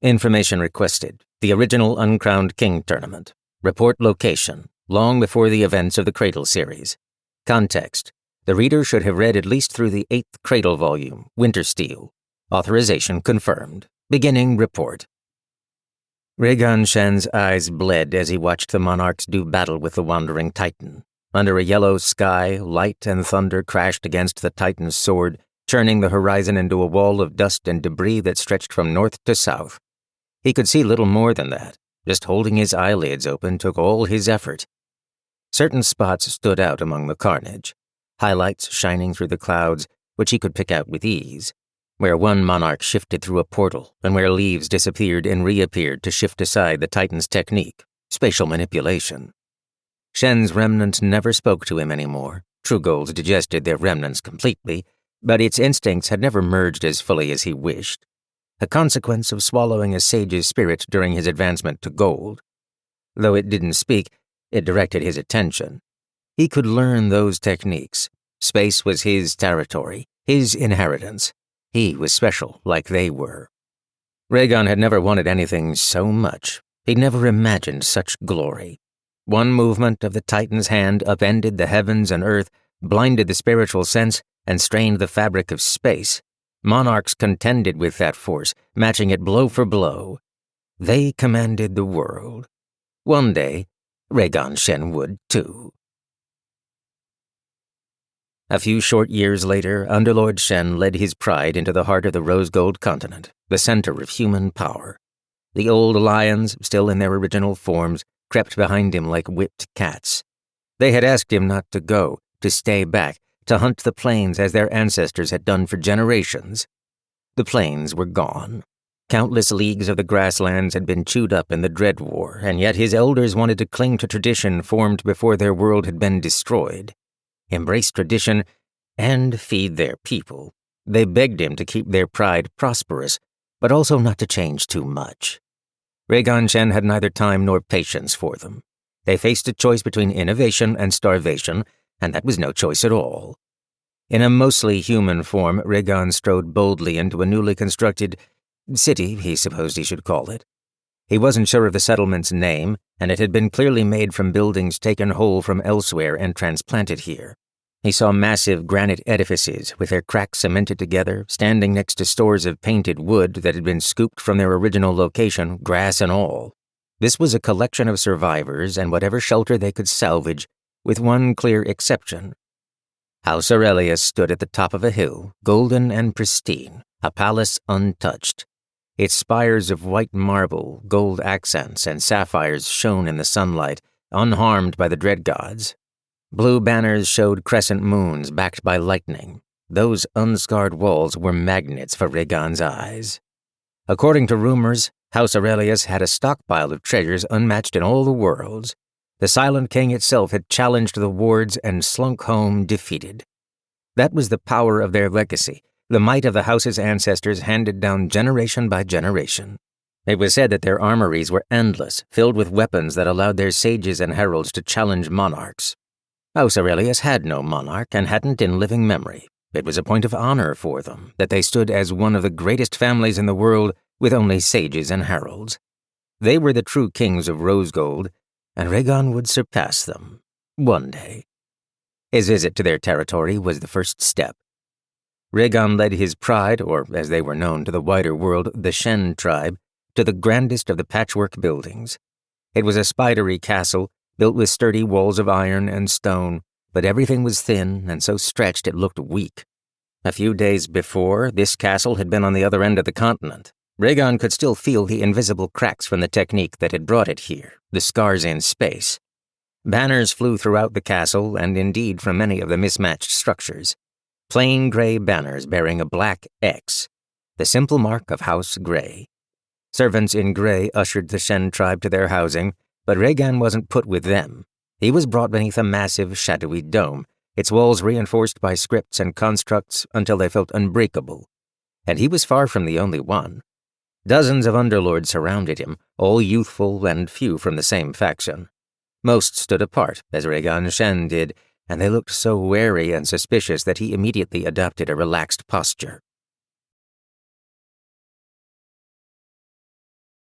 Information requested. The original Uncrowned King tournament. Report location. Long before the events of the Cradle series. Context. The reader should have read at least through the 8th Cradle volume, Wintersteel. Authorization confirmed. Beginning report. Rhaegon Shen's eyes bled as he watched the Monarchs do battle with the Wandering Titan. Under a yellow sky, light and thunder crashed against the Titan's sword, churning the horizon into a wall of dust and debris that stretched from north to south. He could see little more than that. Just holding his eyelids open took all his effort. Certain spots stood out among the carnage, highlights shining through the clouds, which he could pick out with ease, where one monarch shifted through a portal and where leaves disappeared and reappeared to shift aside the Titan's technique, spatial manipulation. Shen's remnant never spoke to him anymore. Truegold's digested their remnants completely, but its instincts had never merged as fully as he wished, a consequence of swallowing a sage's spirit during his advancement to gold. Though it didn't speak, it directed his attention. He could learn those techniques. Space was his territory, his inheritance. He was special like they were. Rhaegon had never wanted anything so much. He'd never imagined such glory. One movement of the Titan's hand upended the heavens and earth, blinded the spiritual sense, and strained the fabric of space. Monarchs contended with that force, matching it blow for blow. They commanded the world. One day, Rhaegon Shen would too. A few short years later, Underlord Shen led his pride into the heart of the rose-gold continent, the center of human power. The old lions, still in their original forms, crept behind him like whipped cats. They had asked him not to go, to stay back, to hunt the plains as their ancestors had done for generations. The plains were gone. Countless leagues of the grasslands had been chewed up in the Dread War, and yet his elders wanted to cling to tradition formed before their world had been destroyed. Embrace tradition, and feed their people. They begged him to keep their pride prosperous, but also not to change too much. Rhaegon Shen had neither time nor patience for them. They faced a choice between innovation and starvation, and that was no choice at all. In a mostly human form, Rhaegon strode boldly into a newly constructed city, he supposed he should call it. He wasn't sure of the settlement's name, and it had been clearly made from buildings taken whole from elsewhere and transplanted here. He saw massive granite edifices with their cracks cemented together, standing next to stores of painted wood that had been scooped from their original location, grass and all. This was a collection of survivors and whatever shelter they could salvage, with one clear exception. House Aurelius stood at the top of a hill, golden and pristine, a palace untouched. Its spires of white marble, gold accents, and sapphires shone in the sunlight, unharmed by the dread gods. Blue banners showed crescent moons backed by lightning. Those unscarred walls were magnets for Rhaegon's eyes. According to rumors, House Aurelius had a stockpile of treasures unmatched in all the worlds. The Silent King itself had challenged the wards and slunk home defeated. That was the power of their legacy, the might of the house's ancestors handed down generation by generation. It was said that their armories were endless, filled with weapons that allowed their sages and heralds to challenge monarchs. House Aurelius had no monarch and hadn't in living memory. It was a point of honor for them that they stood as one of the greatest families in the world with only sages and heralds. They were the true kings of Rosegold, and Rhaegon would surpass them, one day. His visit to their territory was the first step. Rhaegon led his pride, or as they were known to the wider world, the Shen tribe, to the grandest of the patchwork buildings. It was a spidery castle, built with sturdy walls of iron and stone, but everything was thin and so stretched it looked weak. A few days before, this castle had been on the other end of the continent. Rhaegon could still feel the invisible cracks from the technique that had brought it here, the scars in space. Banners flew throughout the castle and indeed from many of the mismatched structures. Plain gray banners bearing a black X, the simple mark of House Grey. Servants in gray ushered the Shen tribe to their housing, but Rhaegon wasn't put with them. He was brought beneath a massive, shadowy dome, its walls reinforced by scripts and constructs until they felt unbreakable. And he was far from the only one. Dozens of underlords surrounded him, all youthful and few from the same faction. Most stood apart, as Rhaegon Shen did, and they looked so wary and suspicious that he immediately adopted a relaxed posture.